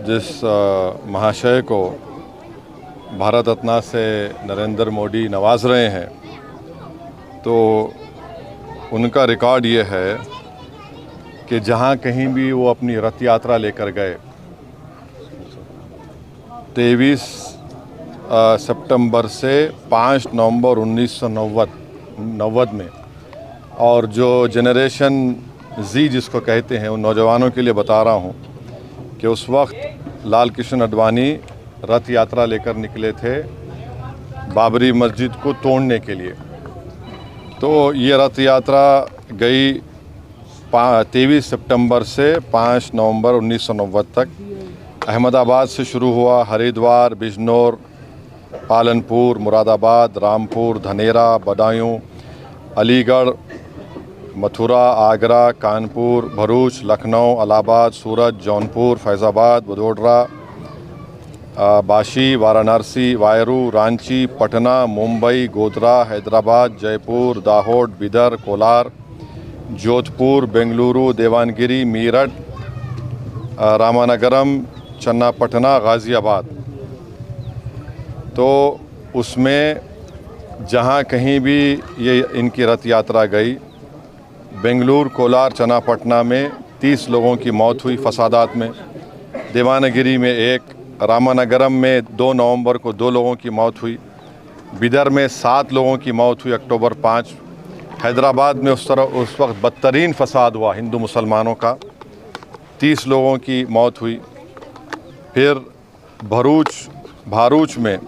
जिस महाशय को भारत रत्न से नरेंद्र मोदी नवाज रहे हैं, तो उनका रिकॉर्ड ये है कि जहाँ कहीं भी वो अपनी रथ यात्रा लेकर गए 23 सितंबर से 5 नवंबर 1990 में, और जो जनरेशन जी जिसको कहते हैं उन नौजवानों के लिए बता रहा हूँ कि उस वक्त लाल कृष्ण आडवाणी रथ यात्रा लेकर निकले थे बाबरी मस्जिद को तोड़ने के लिए। तो ये रथ यात्रा गई 23 सितंबर से 5 नवंबर 1990 तक। अहमदाबाद से शुरू हुआ, हरिद्वार, बिजनौर, पालनपुर, मुरादाबाद, रामपुर, धनेरा, बदायूं, अलीगढ़, मथुरा, आगरा, कानपुर, भरूच, लखनऊ, इलाहाबाद, सूरत, जौनपुर, फैज़ाबाद, वडोदरा, बाशी, वाराणसी, वायरू, रांची, पटना, मुंबई, गोधरा, हैदराबाद, जयपुर, दाहोद, बिदर, कोलार, जोधपुर, बेंगलुरु, देवानगिरी, मीरठ, रामानगरम, चन्नापटना, गाज़ियाबाद। तो उसमें जहाँ कहीं भी ये इनकी रथ यात्रा गई, बेंगलुरु, कोलार, चन्नापटना में 30 लोगों की मौत हुई फसादात में, देवानगिरी में 1, रामानगरम में 2 नवंबर को 2 लोगों की मौत हुई, बिदर में 7 लोगों की मौत हुई अक्टूबर 5, हैदराबाद में उस वक्त बदतरीन फसाद हुआ हिंदू मुसलमानों का, 30 लोगों की मौत हुई। फिर भारूच में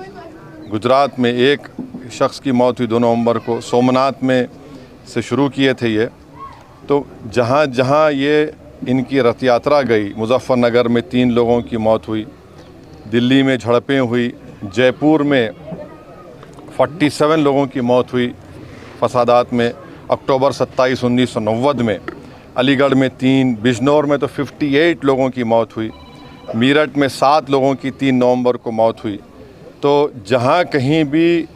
गुजरात में 1 शख्स की मौत हुई 2 नवंबर को। सोमनाथ में से शुरू किए थे ये। तो जहाँ जहाँ ये इनकी रथ यात्रा गई, मुजफ्फरनगर में 3 लोगों की मौत हुई, दिल्ली में झड़पें हुई, जयपुर में 47 लोगों की मौत हुई फसादात में अक्टूबर 27, 1990 में, अलीगढ़ में 3, बिजनौर में तो 58 लोगों की मौत हुई, मीरठ में 7 लोगों की 3 नवंबर को मौत हुई। तो जहाँ कहीं भी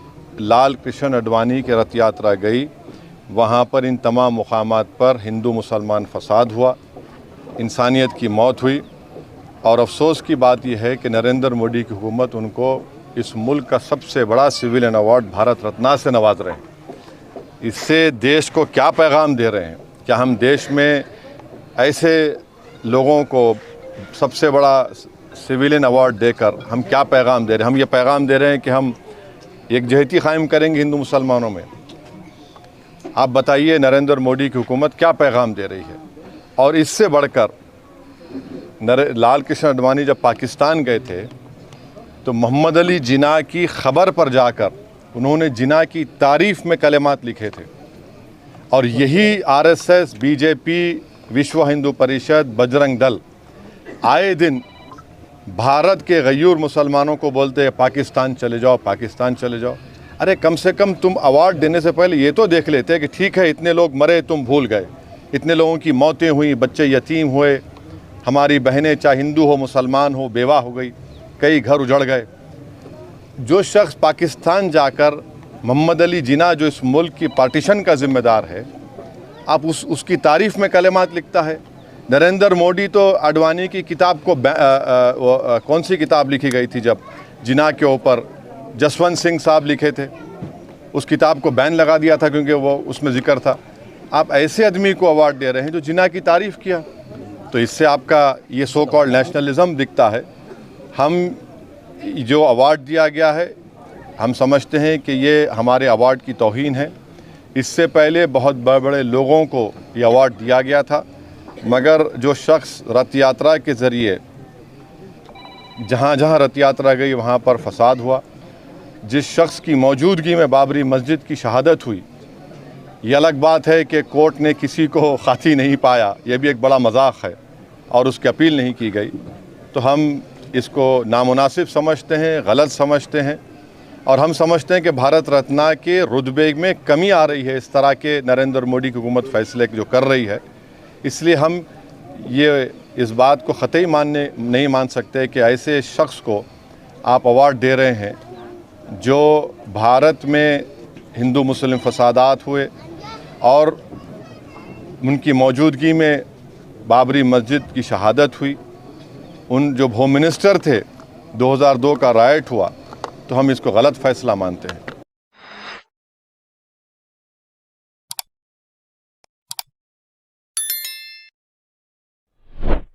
लाल कृष्ण आडवाणी की रथ यात्रा गई, वहाँ पर इन तमाम मुकामात पर हिंदू मुसलमान फसाद हुआ, इंसानियत की मौत हुई। और अफसोस की बात यह है कि नरेंद्र मोदी की हुकूमत उनको इस मुल्क का सबसे बड़ा सिविलियन अवार्ड भारत रत्न से नवाज रहे हैं। इससे देश को क्या पैगाम दे रहे हैं? क्या हम देश में ऐसे लोगों को सबसे बड़ा सिविलियन अवार्ड देकर हम क्या पैगाम दे रहे हैं? हम ये पैगाम दे रहे हैं कि हम एकजहती कायम करेंगे हिंदू मुसलमानों में। आप बताइए नरेंद्र मोदी की हुकूमत क्या पैगाम दे रही है? और इससे बढ़कर लाल कृष्ण आडवाणी जब पाकिस्तान गए थे तो मोहम्मद अली जिन्ना की ख़बर पर जाकर उन्होंने जिन्ना की तारीफ़ में कलिमात लिखे थे। और यही आरएसएस, बीजेपी, विश्व हिंदू परिषद, बजरंग दल आए दिन भारत के गयूर मुसलमानों को बोलते हैं पाकिस्तान चले जाओ, पाकिस्तान चले जाओ। अरे कम से कम तुम अवार्ड देने से पहले ये तो देख लेते कि ठीक है इतने लोग मरे, तुम भूल गए, इतने लोगों की मौतें हुई, बच्चे यतीम हुए, हमारी बहनें चाहे हिंदू हो मुसलमान हो बेवा हो गई, कई घर उजड़ गए। जो शख्स पाकिस्तान जाकर मोहम्मद अली जिन्ना जो इस मुल्क की पार्टीशन का ज़िम्मेदार है, आप उसकी तारीफ़ में कलिमात लिखता है। नरेंद्र मोदी तो आडवाणी की किताब को कौन सी किताब लिखी गई थी जब जिन्ना के ऊपर जसवंत सिंह साहब लिखे थे, उस किताब को बैन लगा दिया था क्योंकि वो उसमें ज़िक्र था। आप ऐसे आदमी को अवार्ड दे रहे हैं जो जिन्ना की तारीफ़ किया, तो इससे आपका ये सो कॉल्ड नेशनलिज़म दिखता है। हम जो अवार्ड दिया गया है, हम समझते हैं कि ये हमारे अवार्ड की तौहीन है। इससे पहले बहुत बड़े बड़े लोगों को ये अवार्ड दिया गया था, मगर जो शख्स रथ यात्रा के ज़रिए जहाँ जहाँ रथ यात्रा गई वहाँ पर फसाद हुआ, जिस शख्स की मौजूदगी में बाबरी मस्जिद की शहादत हुई, ये अलग बात है कि कोर्ट ने किसी को खाती नहीं पाया, यह भी एक बड़ा मजाक है, और उसकी अपील नहीं की गई। तो हम इसको नामुनासिब समझते हैं, गलत समझते हैं, और हम समझते हैं कि भारत रत्न के रुतबे में कमी आ रही है इस तरह के नरेंद्र मोदी की हुकूमत फैसले जो कर रही है। इसलिए हम ये इस बात को ख़तई नहीं मान सकते कि ऐसे शख्स को आप अवार्ड दे रहे हैं जो भारत में हिंदू मुस्लिम फसादात हुए और उनकी मौजूदगी में बाबरी मस्जिद की शहादत हुई। उन जो होम मिनिस्टर थे 2002 का राइट हुआ, तो हम इसको गलत फ़ैसला मानते हैं।